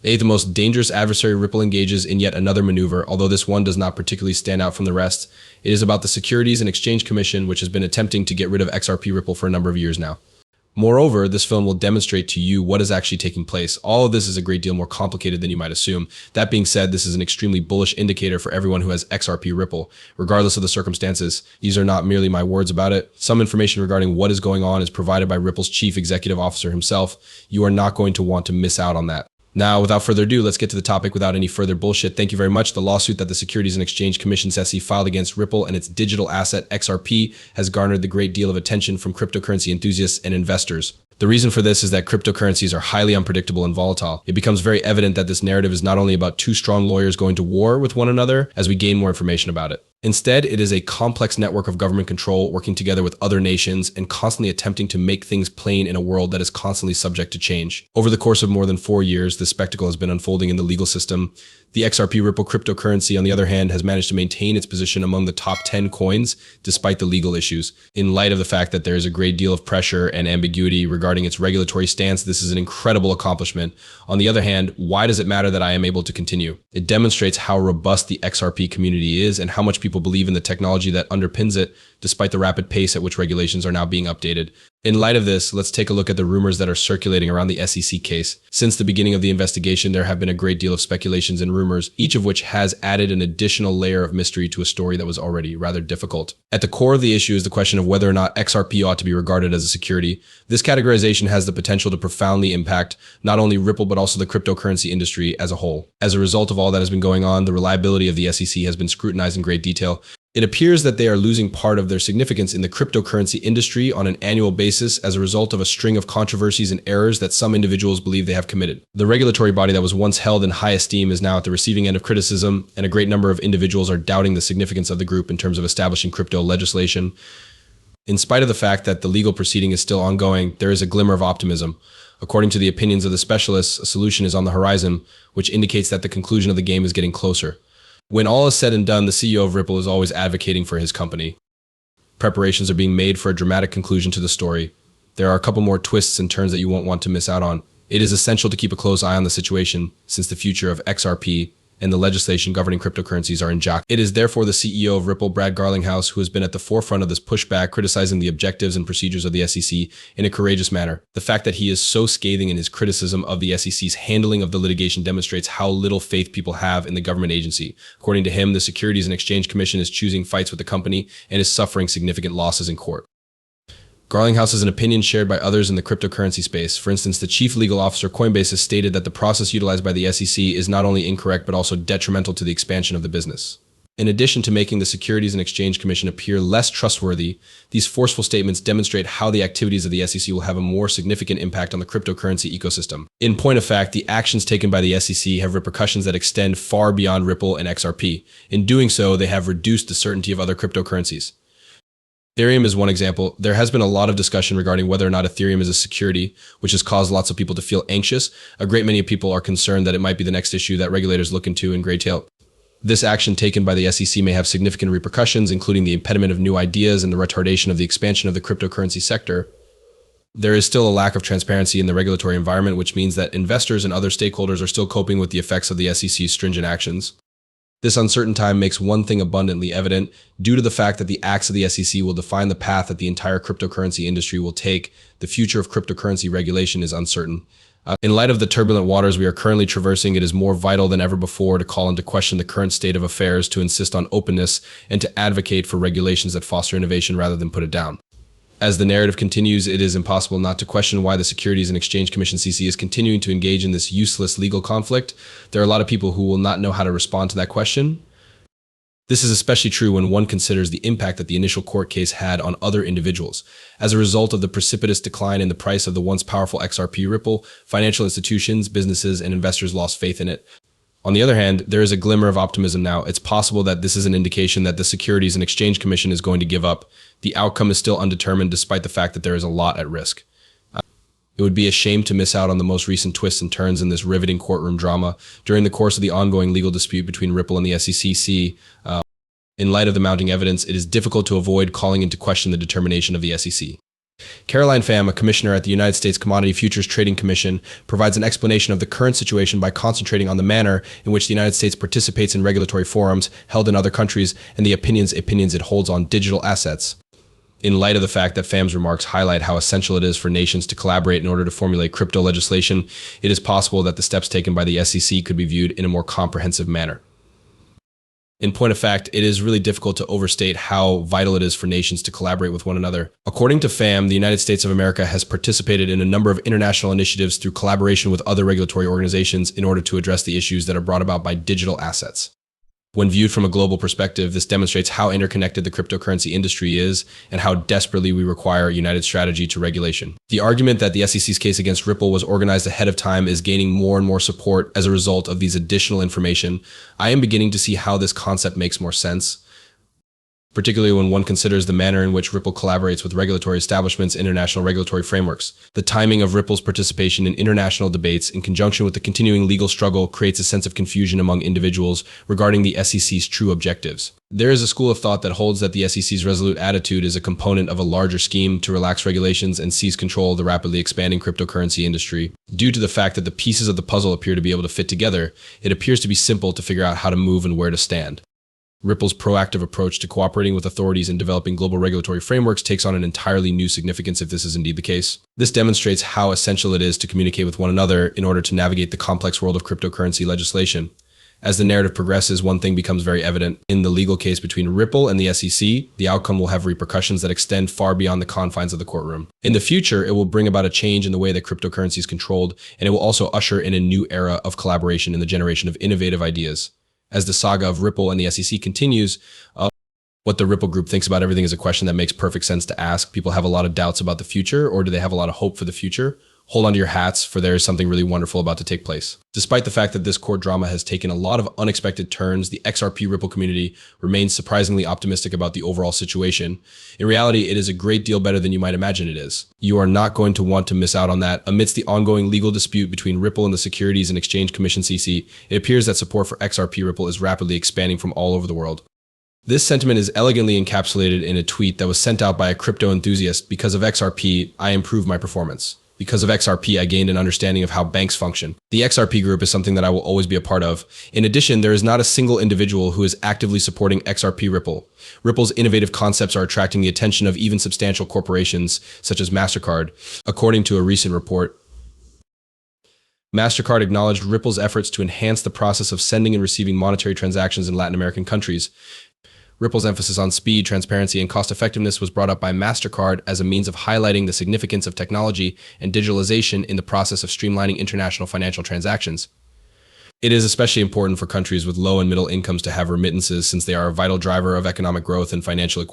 The most dangerous adversary Ripple engages in yet another maneuver, although this one does not particularly stand out from the rest. It is about the Securities and Exchange Commission, which has been attempting to get rid of XRP Ripple for a number of years now. Moreover, this film will demonstrate to you what is actually taking place. All of this is a great deal more complicated than you might assume. That being said, this is an extremely bullish indicator for everyone who has XRP Ripple. Regardless of the circumstances, these are not merely my words about it. Some information regarding what is going on is provided by Ripple's chief executive officer himself. You are not going to want to miss out on that. Now, without further ado, let's get to the topic without any further bullshit. Thank you very much. The lawsuit that the Securities and Exchange Commission SEC filed against Ripple and its digital asset XRP has garnered the great deal of attention from cryptocurrency enthusiasts and investors. The reason for this is that cryptocurrencies are highly unpredictable and volatile. It becomes very evident that this narrative is not only about two strong lawyers going to war with one another as we gain more information about it. Instead, it is a complex network of government control working together with other nations and constantly attempting to make things plain in a world that is constantly subject to change. Over the course of more than 4 years, this spectacle has been unfolding in the legal system. The XRP Ripple cryptocurrency, on the other hand, has managed to maintain its position among the top 10 coins despite the legal issues. In light of the fact that there is a great deal of pressure and ambiguity regarding its regulatory stance, this is an incredible accomplishment. On the other hand, why does it matter that I am able to continue? It demonstrates how robust the XRP community is and how much people believe in the technology that underpins it, despite the rapid pace at which regulations are now being updated. In light of this, let's take a look at the rumors that are circulating around the SEC case. Since the beginning of the investigation, there have been a great deal of speculations and rumors, each of which has added an additional layer of mystery to a story that was already rather difficult. At the core of the issue is the question of whether or not XRP ought to be regarded as a security. This categorization has the potential to profoundly impact not only Ripple but also the cryptocurrency industry as a whole. As a result of all that has been going on, the reliability of the SEC has been scrutinized in great detail. It appears that they are losing part of their significance in the cryptocurrency industry on an annual basis as a result of a string of controversies and errors that some individuals believe they have committed. The regulatory body that was once held in high esteem is now at the receiving end of criticism, and a great number of individuals are doubting the significance of the group in terms of establishing crypto legislation. In spite of the fact that the legal proceeding is still ongoing, there is a glimmer of optimism. According to the opinions of the specialists, a solution is on the horizon, which indicates that the conclusion of the game is getting closer. When all is said and done, the CEO of Ripple is always advocating for his company. Preparations are being made for a dramatic conclusion to the story. There are a couple more twists and turns that you won't want to miss out on. It is essential to keep a close eye on the situation, since the future of XRP and the legislation governing cryptocurrencies are in jockey. It is therefore the CEO of Ripple, Brad Garlinghouse, who has been at the forefront of this pushback, criticizing the objectives and procedures of the SEC in a courageous manner. The fact that he is so scathing in his criticism of the SEC's handling of the litigation demonstrates how little faith people have in the government agency. According to him, the Securities and Exchange Commission is choosing fights with the company and is suffering significant losses in court. Garlinghouse is an opinion shared by others in the cryptocurrency space. For instance, the chief legal officer Coinbase has stated that the process utilized by the SEC is not only incorrect but also detrimental to the expansion of the business. In addition to making the Securities and Exchange Commission appear less trustworthy, these forceful statements demonstrate how the activities of the SEC will have a more significant impact on the cryptocurrency ecosystem. In point of fact, the actions taken by the SEC have repercussions that extend far beyond Ripple and XRP. In doing so, they have reduced the certainty of other cryptocurrencies. Ethereum is one example. There has been a lot of discussion regarding whether or not Ethereum is a security, which has caused lots of people to feel anxious. A great many people are concerned that it might be the next issue that regulators look into in great detail. This action taken by the SEC may have significant repercussions, including the impediment of new ideas and the retardation of the expansion of the cryptocurrency sector. There is still a lack of transparency in the regulatory environment, which means that investors and other stakeholders are still coping with the effects of the SEC's stringent actions. This uncertain time makes one thing abundantly evident. Due to the fact that the acts of the SEC will define the path that the entire cryptocurrency industry will take, the future of cryptocurrency regulation is uncertain. In light of the turbulent waters we are currently traversing, it is more vital than ever before to call into question the current state of affairs, to insist on openness, and to advocate for regulations that foster innovation rather than put it down. As the narrative continues, it is impossible not to question why the Securities and Exchange Commission (SEC) is continuing to engage in this useless legal conflict. There are a lot of people who will not know how to respond to that question. This is especially true when one considers the impact that the initial court case had on other individuals. As a result of the precipitous decline in the price of the once powerful XRP Ripple, financial institutions, businesses, and investors lost faith in it. On the other hand, there is a glimmer of optimism now. It's possible that this is an indication that the Securities and Exchange Commission is going to give up. The outcome is still undetermined despite the fact that there is a lot at risk. It would be a shame to miss out on the most recent twists and turns in this riveting courtroom drama during the course of the ongoing legal dispute between Ripple and the SEC. In light of the mounting evidence, it is difficult to avoid calling into question the determination of the SEC. Caroline Pham, a commissioner at the United States Commodity Futures Trading Commission, provides an explanation of the current situation by concentrating on the manner in which the United States participates in regulatory forums held in other countries and the opinions it holds on digital assets. In light of the fact that Pham's remarks highlight how essential it is for nations to collaborate in order to formulate crypto legislation, it is possible that the steps taken by the SEC could be viewed in a more comprehensive manner. In point of fact, it is really difficult to overstate how vital it is for nations to collaborate with one another. According to Pham, the United States of America has participated in a number of international initiatives through collaboration with other regulatory organizations in order to address the issues that are brought about by digital assets. When viewed from a global perspective, this demonstrates how interconnected the cryptocurrency industry is and how desperately we require a united strategy to regulation. The argument that the SEC's case against Ripple was organized ahead of time is gaining more and more support as a result of these additional information. I am beginning to see how this concept makes more sense, particularly when one considers the manner in which Ripple collaborates with regulatory establishments and international regulatory frameworks. The timing of Ripple's participation in international debates in conjunction with the continuing legal struggle creates a sense of confusion among individuals regarding the SEC's true objectives. There is a school of thought that holds that the SEC's resolute attitude is a component of a larger scheme to relax regulations and seize control of the rapidly expanding cryptocurrency industry. Due to the fact that the pieces of the puzzle appear to be able to fit together, it appears to be simple to figure out how to move and where to stand. Ripple's proactive approach to cooperating with authorities and developing global regulatory frameworks takes on an entirely new significance if this is indeed the case. This demonstrates how essential it is to communicate with one another in order to navigate the complex world of cryptocurrency legislation. As the narrative progresses, one thing becomes very evident. In the legal case between Ripple and the SEC, the outcome will have repercussions that extend far beyond the confines of the courtroom. In the future, it will bring about a change in the way that cryptocurrency is controlled, and it will also usher in a new era of collaboration in the generation of innovative ideas. As the saga of Ripple and the SEC continues, what the Ripple group thinks about everything is a question that makes perfect sense to ask. People have a lot of doubts about the future, or do they have a lot of hope for the future? Hold on to your hats, for there is something really wonderful about to take place. Despite the fact that this court drama has taken a lot of unexpected turns, the XRP Ripple community remains surprisingly optimistic about the overall situation. In reality, it is a great deal better than you might imagine it is. You are not going to want to miss out on that. Amidst the ongoing legal dispute between Ripple and the Securities and Exchange Commission (SEC), it appears that support for XRP Ripple is rapidly expanding from all over the world. This sentiment is elegantly encapsulated in a tweet that was sent out by a crypto enthusiast. Because of XRP, I improved my performance. Because of XRP, I gained an understanding of how banks function. The XRP group is something that I will always be a part of. In addition, there is not a single individual who is actively supporting XRP Ripple. Ripple's innovative concepts are attracting the attention of even substantial corporations such as MasterCard. According to a recent report, MasterCard acknowledged Ripple's efforts to enhance the process of sending and receiving monetary transactions in Latin American countries. Ripple's emphasis on speed, transparency, and cost-effectiveness was brought up by MasterCard as a means of highlighting the significance of technology and digitalization in the process of streamlining international financial transactions. It is especially important for countries with low and middle incomes to have remittances, since they are a vital driver of economic growth and financial equality.